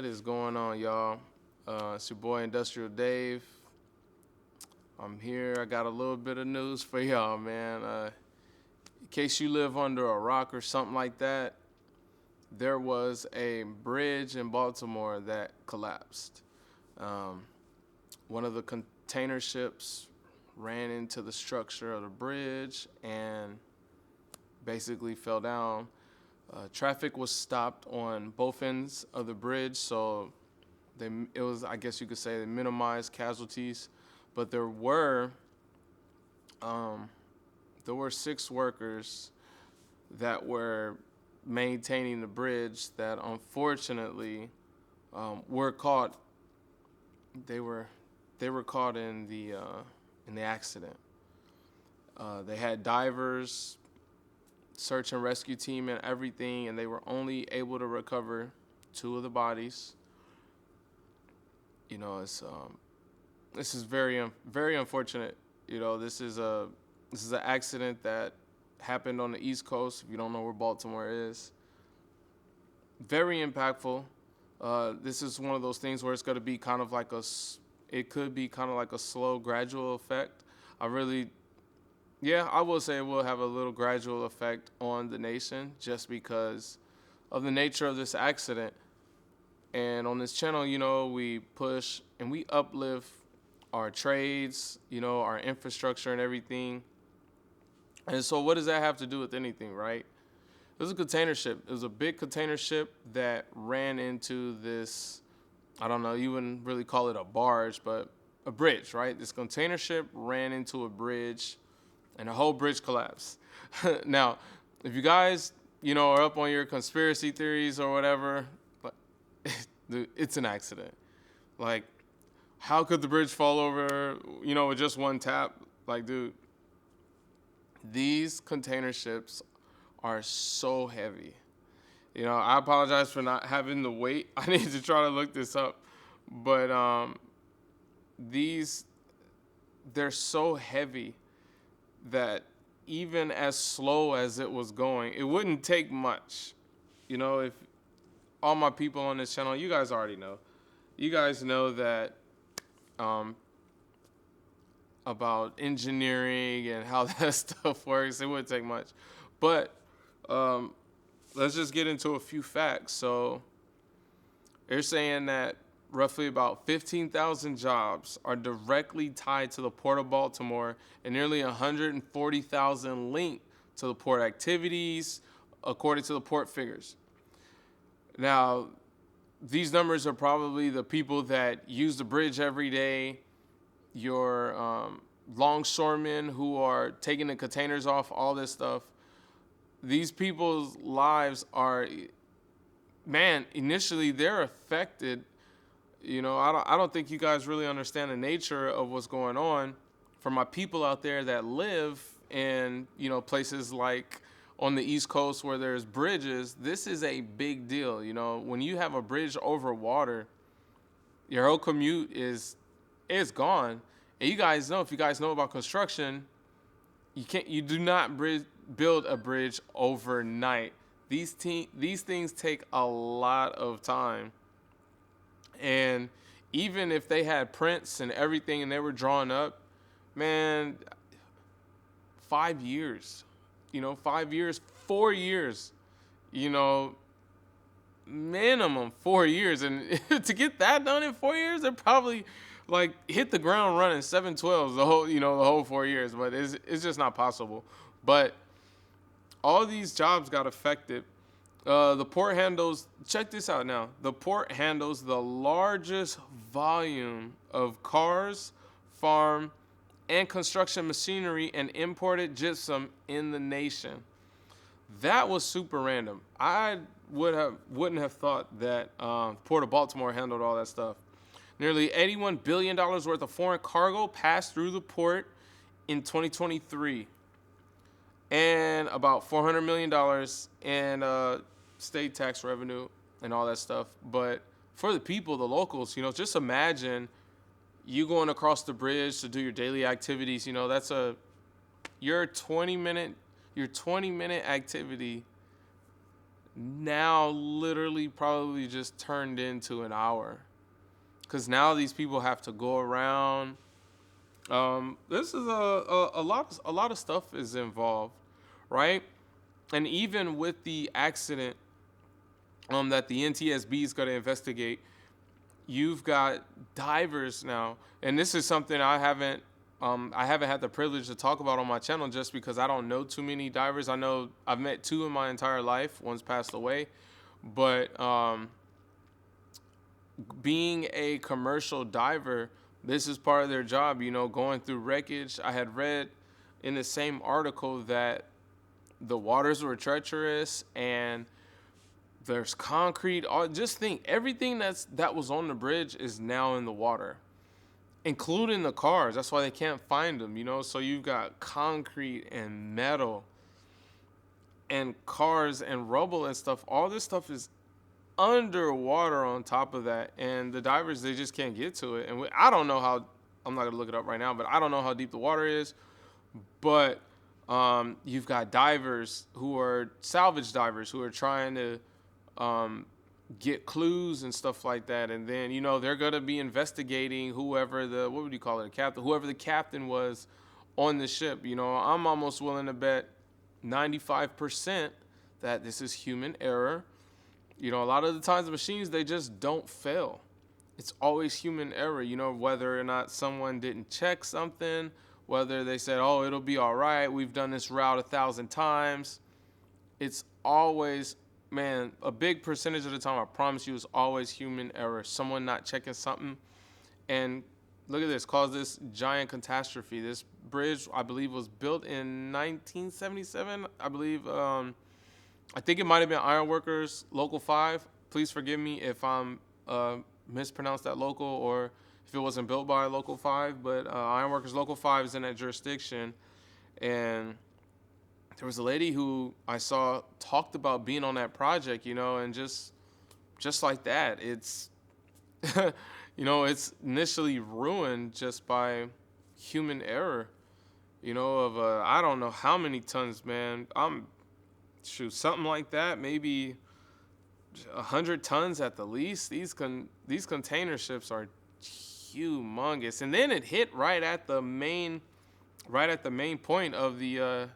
is going on, y'all? It's your boy Industrial Dave. I'm here. I got a little bit of news for y'all, man. In case you live under a rock or something like that, there was a bridge in Baltimore that collapsed. Um, One of the container ships ran into the structure of the bridge and basically fell down. Traffic was stopped on both ends of the bridge, so it was, I guess you could say, they minimized casualties, but um, there were 6 workers that were maintaining the bridge that unfortunately were caught. They were caught in the accident. They had divers, search and rescue team, and everything, and they were only able to recover 2 of the bodies. This is very unfortunate. This is an accident that happened on the East Coast. If you don't know where Baltimore is, very impactful. This is one of those things where it's going to be kind of like it could be kind of like a slow, gradual effect. I will say it will have a little gradual effect on the nation just because of the nature of this accident. And on this channel, we push and we uplift our trades, our infrastructure and everything. And so what does that have to do with anything, right? It was a container ship. It was a big container ship that ran into this, I don't know, you wouldn't really call it a barge, but a bridge, right? This container ship ran into a bridge and the whole bridge collapsed. Now, if you guys, are up on your conspiracy theories or whatever, dude, it's an accident. Like, how could the bridge fall over, with just one tap? Like, dude, these container ships are so heavy. I apologize for not having the weight. I need to try to look this up. But they're so heavy that even as slow as it was going, it wouldn't take much. If all my people on this channel, you guys already know. You guys know that about engineering and how that stuff works. It wouldn't take much. But let's just get into a few facts. So they're saying that roughly about 15,000 jobs are directly tied to the Port of Baltimore and nearly 140,000 linked to the port activities, according to the port figures. Now, these numbers are probably the people that use the bridge every day, your longshoremen who are taking the containers off, all this stuff. These people's lives are, initially they're affected. I don't think you guys really understand the nature of what's going on. For my people out there that live in, places like on the East Coast where there's bridges, this is a big deal. When you have a bridge over water, your whole commute is gone. And you guys know, if you guys know about construction, you do not build a bridge overnight. These things take a lot of time. And even if they had prints and everything and they were drawn up, 5 years, 5 years, 4 years, minimum 4 years. And to get that done in 4 years, they're probably hit the ground running 7/12 the whole 4 years, but it's just not possible. But all these jobs got affected. The port handles, check this out now. The port handles the largest volume of cars, farm, and construction machinery and imported gypsum in the nation. That was super random. I wouldn't have thought that Port of Baltimore handled all that stuff. Nearly $81 billion worth of foreign cargo passed through the port in 2023. And about $400 million in state tax revenue and all that stuff. But for the people, the locals, just imagine you going across the bridge to do your daily activities. That's your 20-minute activity now literally probably just turned into an hour, because now these people have to go around. This is a lot of stuff is involved, right? And even with the accident that the NTSB is going to investigate, you've got divers now, and this is something I haven't had the privilege to talk about on my channel, just because I don't know too many divers. I know I've met two in my entire life. One's passed away, but being a commercial diver, this is part of their job. Going through wreckage. I had read in the same article that the waters were treacherous and there's concrete. Just think, everything that was on the bridge is now in the water, including the cars. That's why they can't find them. So you've got concrete and metal and cars and rubble and stuff. All this stuff is underwater on top of that, and the divers, they just can't get to it. And I don't know how. I'm not gonna look it up right now, but I don't know how deep the water is. But you've got divers who are salvage divers who are trying to get clues and stuff like that, and then they're gonna be investigating whoever the what would you call it, captain, whoever the captain was on the ship. I'm almost willing to bet 95% that this is human error. A lot of the times the machines, they just don't fail. It's always human error. Whether or not someone didn't check something, whether they said, oh, it'll be all right, we've done this route 1,000 times. It's always, man, a big percentage of the time, I promise you, is always human error. Someone not checking something. And look at this, caused this giant catastrophe. This bridge, I believe, was built in 1977. I believe, I think it might have been Ironworkers Local 5. Please forgive me if I'm mispronounced that local, or if it wasn't built by Local 5. But Ironworkers Local 5 is in that jurisdiction. And there was a lady who I saw talked about being on that project, and just like that, it's, it's initially ruined just by human error, of I don't know how many tons, man. Something like that, maybe 100 tons at the least. These container ships are humongous, and then it hit right at the main point of the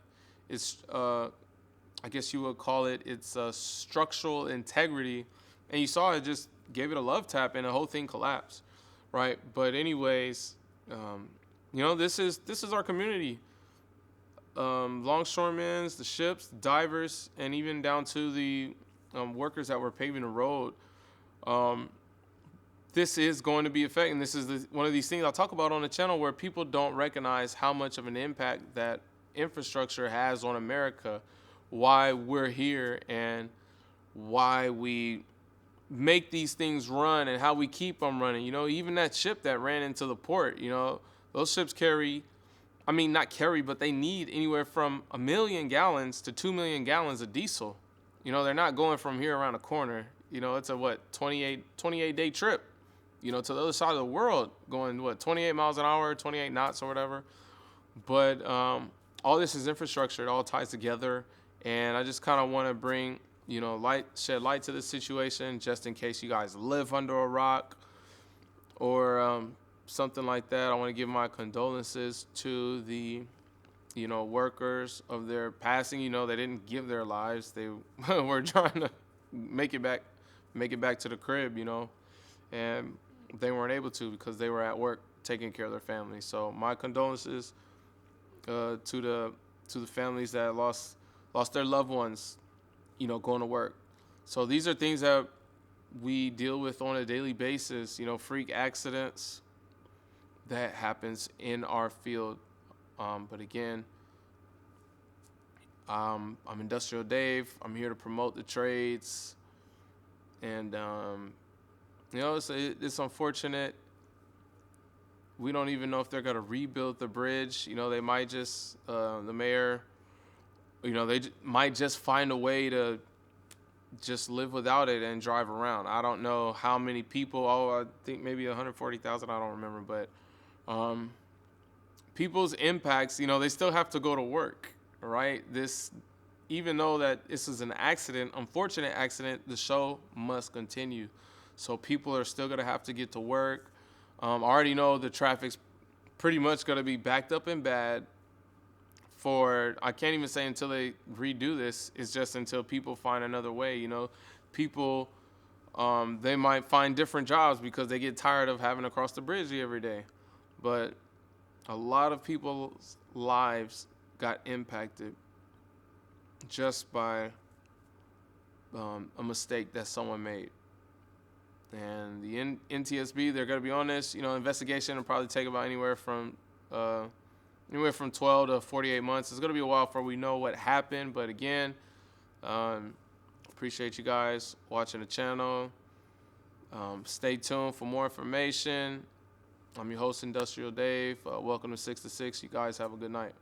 I guess you would call it its structural integrity, and you saw it just gave it a love tap, and the whole thing collapsed, right? But anyways, this is our community. Longshoremen, the ships, the divers, and even down to the workers that were paving the road. This is going to be affecting. This is one of these things I'll talk about on the channel, where people don't recognize how much of an impact that infrastructure has on America, why we're here, and why we make these things run, and how we keep them running. Even that ship that ran into the port, those ships carry, not carry, but they need anywhere from 1 million gallons to 2 million gallons of diesel. They're not going from here around the corner. It's a 28 day trip, to the other side of the world, going 28 miles an hour, 28 knots or whatever. But all this is infrastructure. It all ties together. And I just kind of want to bring, shed light to the situation, just in case you guys live under a rock or something like that. I want to give my condolences to the, workers of their passing. They didn't give their lives. They were trying to make it back to the crib, and they weren't able to because they were at work taking care of their families. So my condolences to the families that lost their loved ones, going to work. So these are things that we deal with on a daily basis, freak accidents that happens in our field. But again, I'm Industrial Dave. I'm here to promote the trades. And, it's unfortunate. We don't even know if they're going to rebuild the bridge. They might just, the mayor, they might just find a way to just live without it and drive around. I don't know how many people. I think maybe 140,000. I don't remember. But people's impacts, they still have to go to work, right? This even though that this is an accident, unfortunate accident, the show must continue. So people are still gonna have to get to work. I already know the traffic's pretty much gonna be backed up and bad for, I can't even say until they redo this. It's just until people find another way. People, they might find different jobs because they get tired of having to cross the bridge every day. But a lot of people's lives got impacted just by a mistake that someone made. And the NTSB, they're going to be on this. Investigation will probably take about anywhere from 12 to 48 months. It's going to be a while before we know what happened. But again, appreciate you guys watching the channel. Stay tuned for more information. I'm your host, Industrial Dave. Welcome to 6 to 6. You guys have a good night.